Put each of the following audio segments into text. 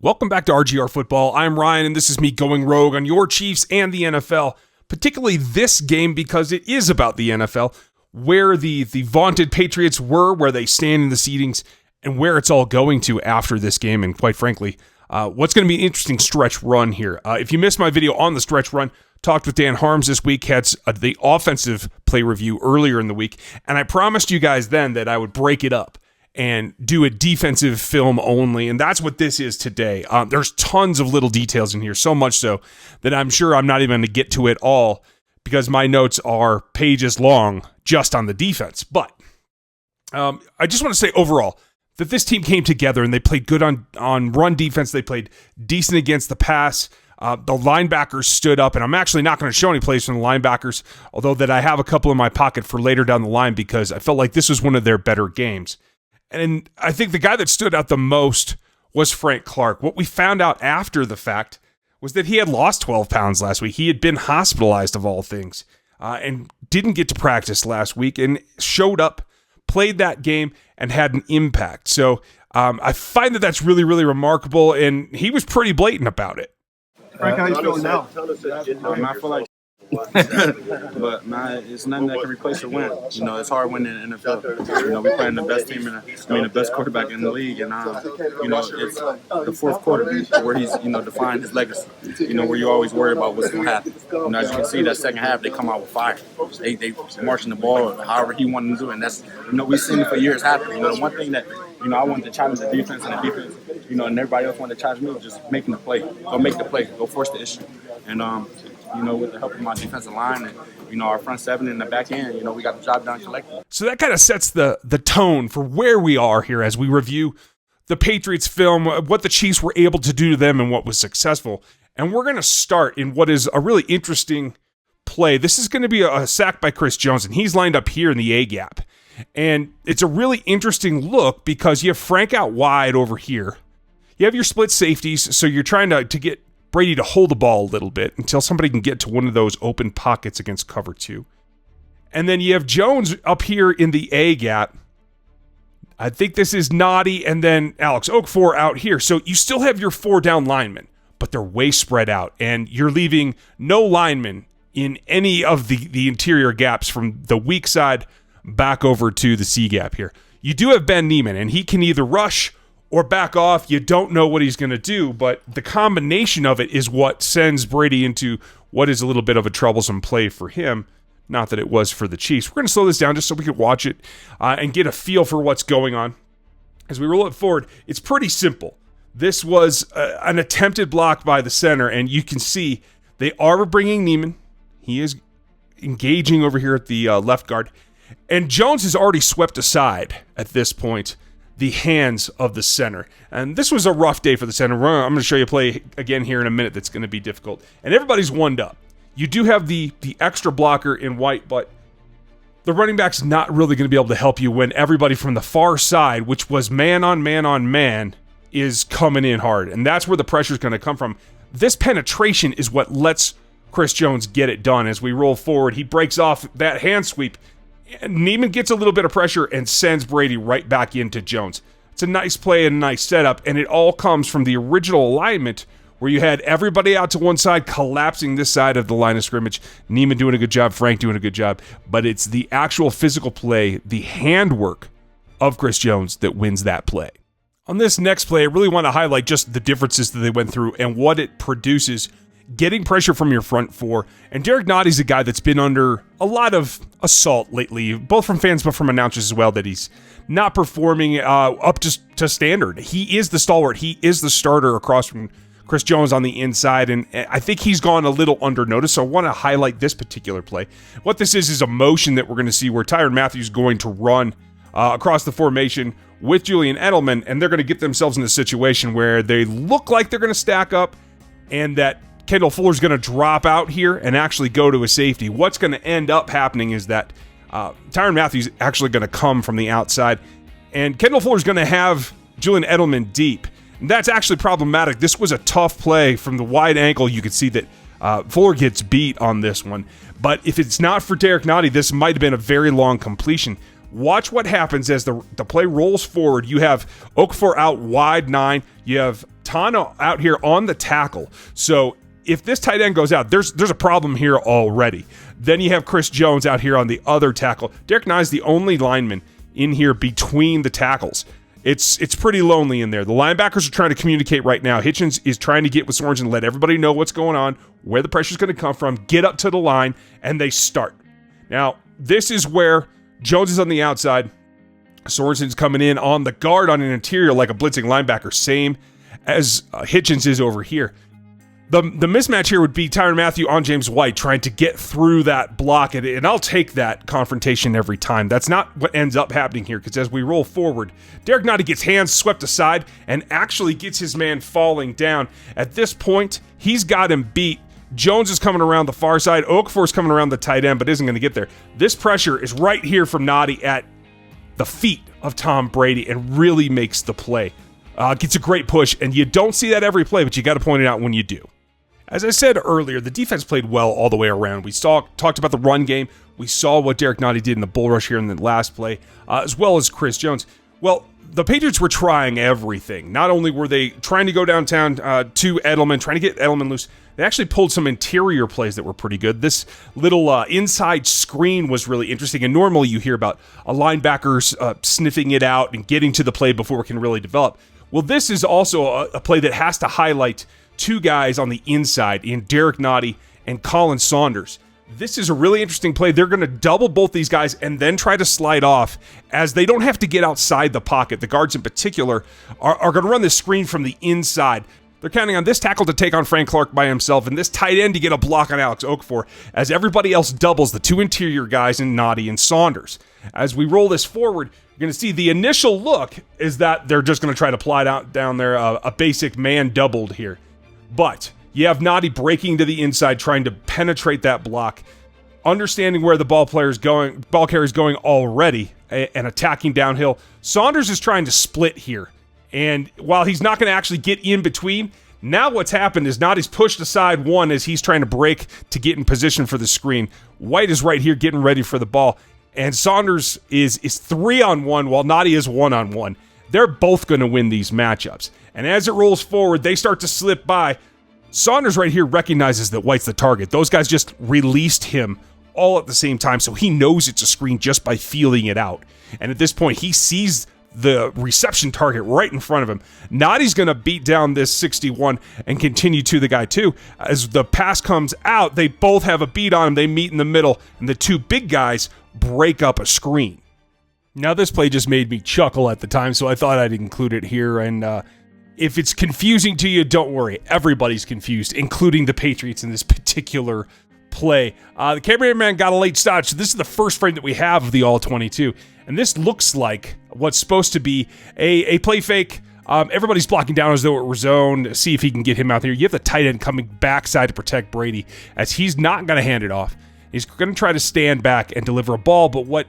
Welcome back to RGR Football. I'm Ryan, and this is me going rogue on your Chiefs and the NFL, particularly this game because it is about the NFL, where the vaunted Patriots were, where they stand in the seedings, and where it's all going to after this game, and quite frankly, what's going to be an interesting stretch run here. If you missed my video on the stretch run, talked with Dan Harms this week, had the offensive play review earlier in the week, and I promised you guys then that I would break it up and do a defensive film only, and that's what this is today. There's tons of little details in here, so much so that I'm sure I'm not even going to get to it all because my notes are pages long just on the defense. But I just want to say overall that this team came together and they played good on run defense. They played decent against the pass. The linebackers stood up, and I'm actually not going to show any plays from the linebackers, although that I have a couple in my pocket for later down the line because I felt like this was one of their better games. And I think the guy that stood out the most was Frank Clark. What we found out after the fact was that he had lost 12 pounds last week. He had been hospitalized, of all things, and didn't get to practice last week and showed up, played that game, and had an impact. So I find that that's really, really remarkable, and he was pretty blatant about it. Frank, how you feeling now? I feel like but man, it's nothing that can replace a win. You know, it's hard winning in the NFL. You know, we're playing the best team the best quarterback in the league, and you know, it's the fourth quarter where he's defined his legacy. You know, where you always worry about what's going to happen. You know, as you can see, that second half they come out with fire. They marching the ball however he wanted to do, and that's we've seen it for years happen. You know, the one thing that I wanted to challenge the defense, and and everybody else wanted to challenge me was just making the play. Go make the play. Go force the issue, and with the help of my defensive line and, our front seven in the back end, we got the job done collectively. So that kind of sets the tone for where we are here as we review the Patriots film, what the Chiefs were able to do to them and what was successful. And we're going to start in what is a really interesting play. This is going to be a sack by Chris Jones, and he's lined up here in the A-gap. And it's a really interesting look because you have Frank out wide over here. You have your split safeties, so you're trying to get Brady to hold the ball a little bit until somebody can get to one of those open pockets against cover two. And then you have Jones up here in the A gap. I think this is Nnadi and then Alex Okafor out here. So you still have your 4 down linemen, but they're way spread out. And you're leaving no linemen in any of the interior gaps from the weak side back over to the C gap here. You do have Ben Niemann, and he can either rush or back off. You don't know what he's going to do, but the combination of it is what sends Brady into what is a little bit of a troublesome play for him. Not that it was for the Chiefs. We're going to slow this down just so we can watch it and get a feel for what's going on. As we roll it forward, it's pretty simple. This was an attempted block by the center, and you can see they are bringing Niemann. He is engaging over here at the left guard, and Jones has already swept aside at this point the hands of the center. And this was a rough day for the center. I'm going to show you a play again here in a minute that's going to be difficult. And everybody's one up. You do have the extra blocker in white, but the running back's not really going to be able to help you when everybody from the far side, which was man on man on man, is coming in hard. And that's where the pressure is going to come from. This penetration is what lets Chris Jones get it done. As we roll forward, he breaks off that hand sweep. Niemann gets a little bit of pressure and sends Brady right back into Jones. It's a nice play and a nice setup, and it all comes from the original alignment where you had everybody out to one side collapsing this side of the line of scrimmage. Niemann doing a good job, Frank doing a good job, but it's the actual physical play, the handwork of Chris Jones that wins that play. On this next play, I really want to highlight just the differences that they went through and what it produces. Getting pressure from your front four. And Derrick Nadi is a guy that's been under a lot of assault lately, both from fans but from announcers as well, that he's not performing up to standard. He is the stalwart. He is the starter across from Chris Jones on the inside, and I think he's gone a little under notice, so I want to highlight this particular play. What this is a motion that we're going to see where Tyrann Mathieu's going to run across the formation with Julian Edelman, and they're going to get themselves in a situation where they look like they're going to stack up, and that Kendall Fuller's going to drop out here and actually go to a safety. What's going to end up happening is that Tyrann Mathieu's actually going to come from the outside, and Kendall Fuller's going to have Julian Edelman deep. And that's actually problematic. This was a tough play from the wide angle. You could see that Fuller gets beat on this one. But if it's not for Derrick Nadi, this might have been a very long completion. Watch what happens as the play rolls forward. You have Okafor out wide 9. You have Tano out here on the tackle. So if this tight end goes out, there's a problem here already. Then you have Chris Jones out here on the other tackle. Derrick Nadi is the only lineman in here between the tackles. It's pretty lonely in there. The linebackers are trying to communicate right now. Hitchens is trying to get with Sorensen and let everybody know what's going on, where the pressure's going to come from, get up to the line, and they start. Now, this is where Jones is on the outside. Sorensen's coming in on the guard on an interior like a blitzing linebacker, same as Hitchens is over here. The mismatch here would be Tyrann Mathieu on James White trying to get through that block, and I'll take that confrontation every time. That's not what ends up happening here, because as we roll forward, Derrick Nadi gets hands swept aside and actually gets his man falling down. At this point, he's got him beat. Jones is coming around the far side. Okafor's coming around the tight end, but isn't going to get there. This pressure is right here from Nnadi at the feet of Tom Brady and really makes the play. Gets a great push, and you don't see that every play, but you got to point it out when you do. As I said earlier, the defense played well all the way around. We talked about the run game. We saw what Derrick Nadi did in the bull rush here in the last play, as well as Chris Jones. Well, the Patriots were trying everything. Not only were they trying to go downtown to Edelman, trying to get Edelman loose, they actually pulled some interior plays that were pretty good. This little inside screen was really interesting, and normally you hear about a linebackers sniffing it out and getting to the play before it can really develop. Well, this is also a play that has to highlight two guys on the inside in Derrick Nadi and Khalen Saunders. This is a really interesting play. They're going to double both these guys and then try to slide off as they don't have to get outside the pocket. The guards in particular are going to run this screen from the inside. They're counting on this tackle to take on Frank Clark by himself and this tight end to get a block on Alex Okafor as everybody else doubles the two interior guys in Nnadi and Saunders. As we roll this forward, you're going to see the initial look is that they're just going to try to plot out down there a basic man doubled here. But you have Nnadi breaking to the inside, trying to penetrate that block, understanding where the ball carrier is going already, and attacking downhill. Saunders is trying to split here, and while he's not going to actually get in between, now what's happened is Nnadi's pushed aside one as he's trying to break to get in position for the screen. White is right here getting ready for the ball, and Saunders is 3-on-1 while Nnadi is 1-on-1. They're both going to win these matchups. And as it rolls forward, they start to slip by. Saunders right here recognizes that White's the target. Those guys just released him all at the same time, so he knows it's a screen just by feeling it out. And at this point, he sees the reception target right in front of him. Nnadi's going to beat down this 61 and continue to the guy too. As the pass comes out, they both have a beat on him. They meet in the middle, and the two big guys break up a screen. Now, this play just made me chuckle at the time, so I thought I'd include it here. And if it's confusing to you, don't worry. Everybody's confused, including the Patriots in this particular play. The cameraman got a late start, so this is the first frame that we have of the All-22. And this looks like what's supposed to be a play fake. Everybody's blocking down as though it were zone. See if he can get him out there. You have the tight end coming backside to protect Brady, as he's not going to hand it off. He's going to try to stand back and deliver a ball, but what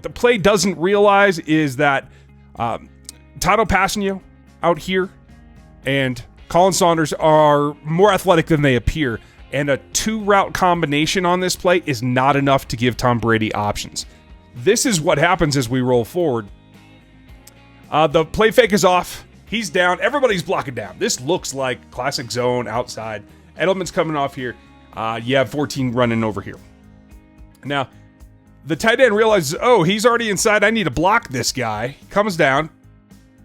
the play doesn't realize is that Tano Passanio out here and Khalen Saunders are more athletic than they appear, and a two-route combination on this play is not enough to give Tom Brady options. This is what happens as we roll forward. The play fake is off. He's down. Everybody's blocking down. This looks like classic zone outside. Edelman's coming off here. You have 14 running over here. Now, the tight end realizes, oh, he's already inside. I need to block this guy. Comes down.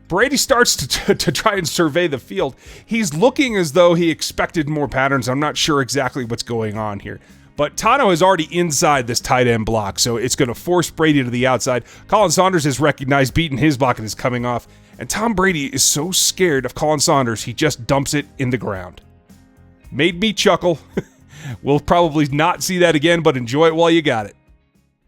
Brady starts to try and survey the field. He's looking as though he expected more patterns. I'm not sure exactly what's going on here. But Tano is already inside this tight end block, so it's going to force Brady to the outside. Khalen Saunders has recognized beating his block and is coming off. And Tom Brady is so scared of Khalen Saunders, he just dumps it in the ground. Made me chuckle. We'll probably not see that again, but enjoy it while you got it.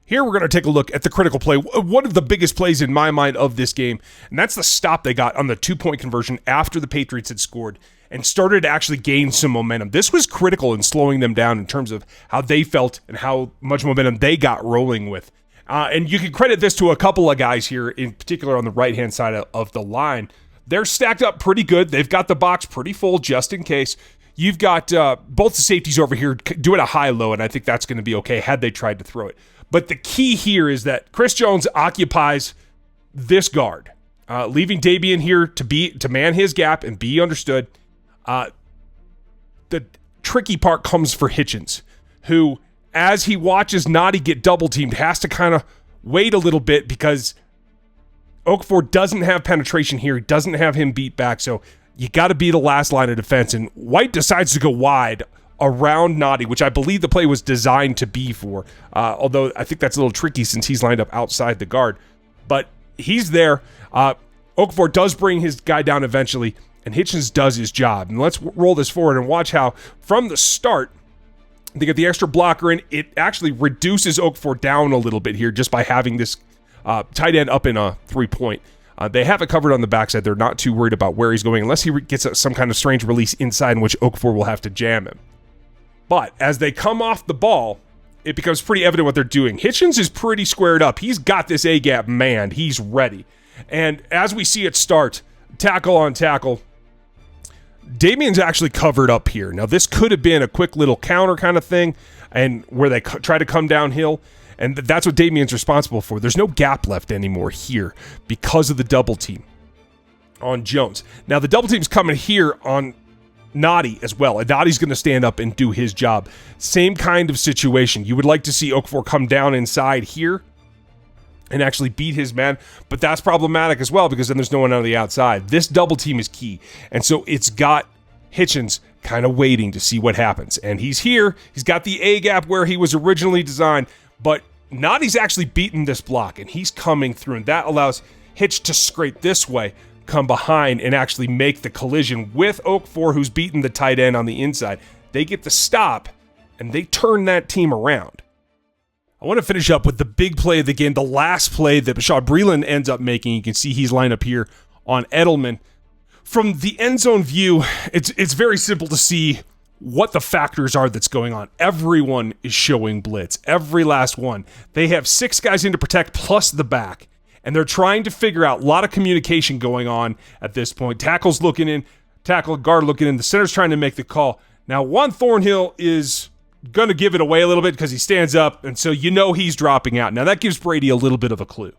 Here we're going to take a look at the critical play, one of the biggest plays in my mind of this game, and that's the stop they got on the two-point conversion after the Patriots had scored and started to actually gain some momentum. This was critical in slowing them down in terms of how they felt and how much momentum they got rolling with. And you can credit this to a couple of guys here, in particular on the right-hand side of the line. They're stacked up pretty good. They've got the box pretty full just in case. You've got both the safeties over here doing a high-low, and I think that's going to be okay had they tried to throw it. But the key here is that Chris Jones occupies this guard. leaving Dabian here to man his gap and be understood. The tricky part comes for Hitchens, who, as he watches Nnadi get double-teamed, has to kind of wait a little bit because Okafor doesn't have penetration here. He doesn't have him beat back, so you got to be the last line of defense. And White decides to go wide around Nnadi, which I believe the play was designed to be for, although I think that's a little tricky since he's lined up outside the guard. But he's there. Okafor does bring his guy down eventually, and Hitchens does his job. And let's roll this forward and watch how, from the start, they get the extra blocker in. It actually reduces Okafor down a little bit here just by having this tight end up in a 3-point. They have it covered on the backside. They're not too worried about where he's going unless he gets some kind of strange release inside in which Okafor will have to jam him. But as they come off the ball, it becomes pretty evident what they're doing. Hitchens is pretty squared up. He's got this A-gap manned. He's ready. And as we see it start, tackle on tackle, Damian's actually covered up here. Now, this could have been a quick little counter kind of thing, and where they try to come downhill, and that's what Damian's responsible for. There's no gap left anymore here because of the double team on Jones. Now, the double team's coming here on Nnadi as well, and Nnadi's going to stand up and do his job. Same kind of situation. You would like to see Okafor come down inside here and actually beat his man, but that's problematic as well because then there's no one on the outside. This double team is key, and so it's got Hitchens kind of waiting to see what happens. And he's here. He's got the A-gap where he was originally designed, but Nnadi's actually beaten this block, and he's coming through, and that allows Hitch to scrape this way, come behind, and actually make the collision with Okafor, who's beaten the tight end on the inside. They get the stop, and they turn that team around. I want to finish up with the big play of the game, the last play that Bashaud Breeland ends up making. You can see he's lined up here on Edelman. From the end zone view, it's very simple to see what the factors are that's going on. Everyone is showing blitz, every last one. They have 6 guys in to protect plus the back, and they're trying to figure out a lot of communication going on at this point. Tackle's looking in, tackle guard looking in, the center's trying to make the call. Now, Juan Thornhill is going to give it away a little bit because he stands up, and so you know he's dropping out. Now, that gives Brady a little bit of a clue.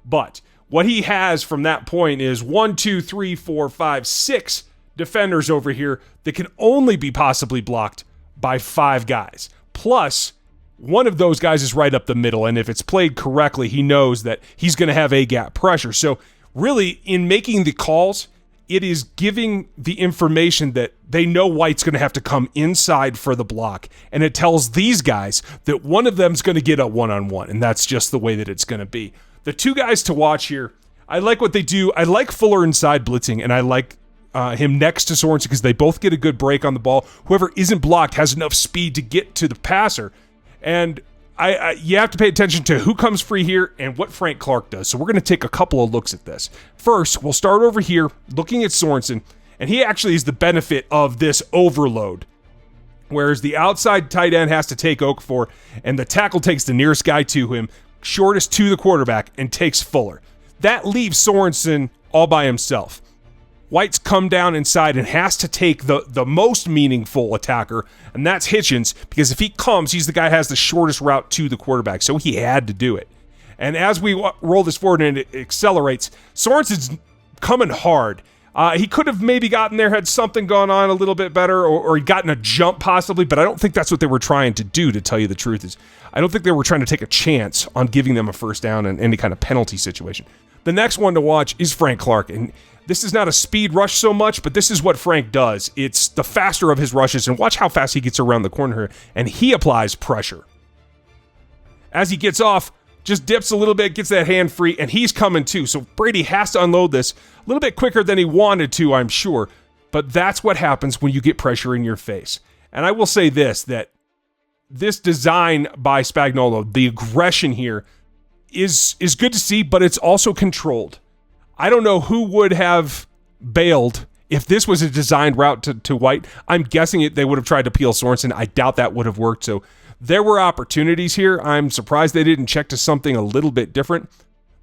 But what he has from that point is 1, 2, 3, 4, 5, 6 defenders over here that can only be possibly blocked by 5 guys. Plus, one of those guys is right up the middle, and if it's played correctly, he knows that he's going to have A-gap pressure. So really, in making the calls, it is giving the information that they know White's going to have to come inside for the block, and it tells these guys that one of them's going to get a one-on-one, and that's just the way that it's going to be. The 2 guys to watch here, I like what they do. I like Fuller inside blitzing, and I like him next to Sorensen because they both get a good break on the ball. Whoever isn't blocked has enough speed to get to the passer, and you have to pay attention to who comes free here and what Frank Clark does. So we're going to take a couple of looks at this. First, we'll start over here looking at Sorensen, and he actually is the benefit of this overload. Whereas the outside tight end has to take Okafor, and the tackle takes the nearest guy to him, shortest to the quarterback, and takes Fuller. That leaves Sorensen all by himself. White's come down inside and has to take the most meaningful attacker, and that's Hitchens, because if he comes, he's the guy who has the shortest route to the quarterback, so he had to do it. And as we roll this forward and it accelerates, Sorensen's coming hard. He could have maybe gotten there, had something gone on a little bit better, or he'd gotten a jump possibly, but I don't think that's what they were trying to do, to tell you the truth. Is I don't think they were trying to take a chance on giving them a first down in any kind of penalty situation. The next one to watch is Frank Clark, and this is not a speed rush so much, but this is what Frank does. It's the faster of his rushes, and watch how fast he gets around the corner here, and he applies pressure. As he gets off, just dips a little bit, gets that hand free, and he's coming too. So Brady has to unload this a little bit quicker than he wanted to, I'm sure, but that's what happens when you get pressure in your face. And I will say this, that this design by Spagnuolo, the aggression here, is good to see, but it's also controlled. I don't know who would have bailed if this was a designed route to White. I'm guessing they would have tried to peel Sorensen. I doubt that would have worked. So there were opportunities here. I'm surprised they didn't check to something a little bit different.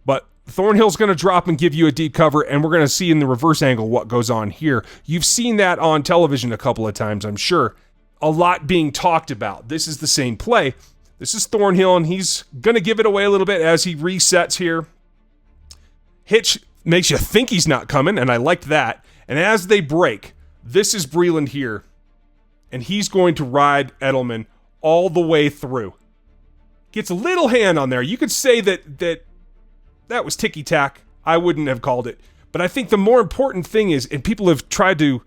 But Thornhill's going to drop and give you a deep cover, and we're going to see in the reverse angle what goes on here. You've seen that on television a couple of times, I'm sure. A lot being talked about. This is the same play. This is Thornhill, and he's going to give it away a little bit as he resets here. Hitch makes you think he's not coming, and I liked that. And as they break, this is Breeland here, and he's going to ride Edelman all the way through. Gets a little hand on there. You could say that was ticky-tack. I wouldn't have called it. But I think the more important thing is, and people have tried to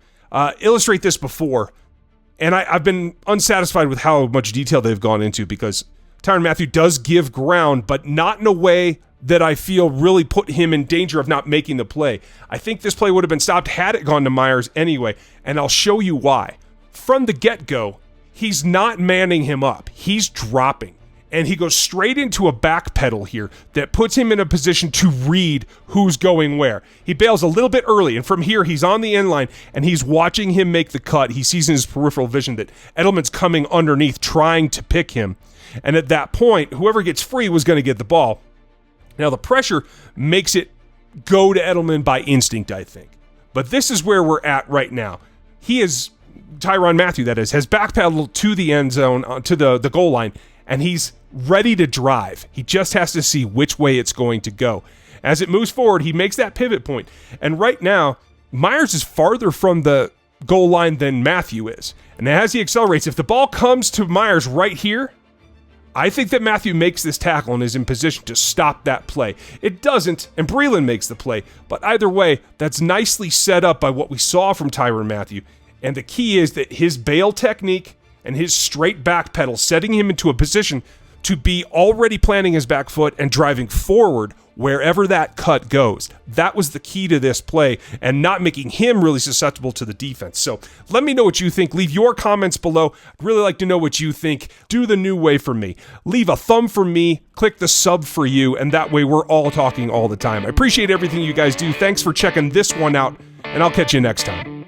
illustrate this before, and I've been unsatisfied with how much detail they've gone into, because Tyrann Mathieu does give ground, but not in a way that I feel really put him in danger of not making the play. I think this play would have been stopped had it gone to Myers anyway, and I'll show you why. From the get-go, he's not manning him up. He's dropping. And he goes straight into a back pedal here that puts him in a position to read who's going where. He bails a little bit early, and from here, he's on the end line, and he's watching him make the cut. He sees in his peripheral vision that Edelman's coming underneath, trying to pick him. And at that point, whoever gets free was going to get the ball. Now, the pressure makes it go to Edelman by instinct, I think. But this is where we're at right now. He is, Tyrann Mathieu, that is, has backpedaled to the end zone, to the goal line, and he's ready to drive. He just has to see which way it's going to go. As it moves forward, he makes that pivot point. And right now, Myers is farther from the goal line than Mathieu is. And as he accelerates, if the ball comes to Myers right here, I think that Mathieu makes this tackle and is in position to stop that play. It doesn't, and Breeland makes the play. But either way, that's nicely set up by what we saw from Tyrann Mathieu. And the key is that his bail technique and his straight back pedal, setting him into a position to be already planting his back foot and driving forward wherever that cut goes. That was the key to this play, and not making him really susceptible to the defense. So let me know what you think. Leave your comments below. I'd really like to know what you think. Do the new way for me. Leave a thumb for me, click the sub for you, and that way we're all talking all the time. I appreciate everything you guys do. Thanks for checking this one out, and I'll catch you next time.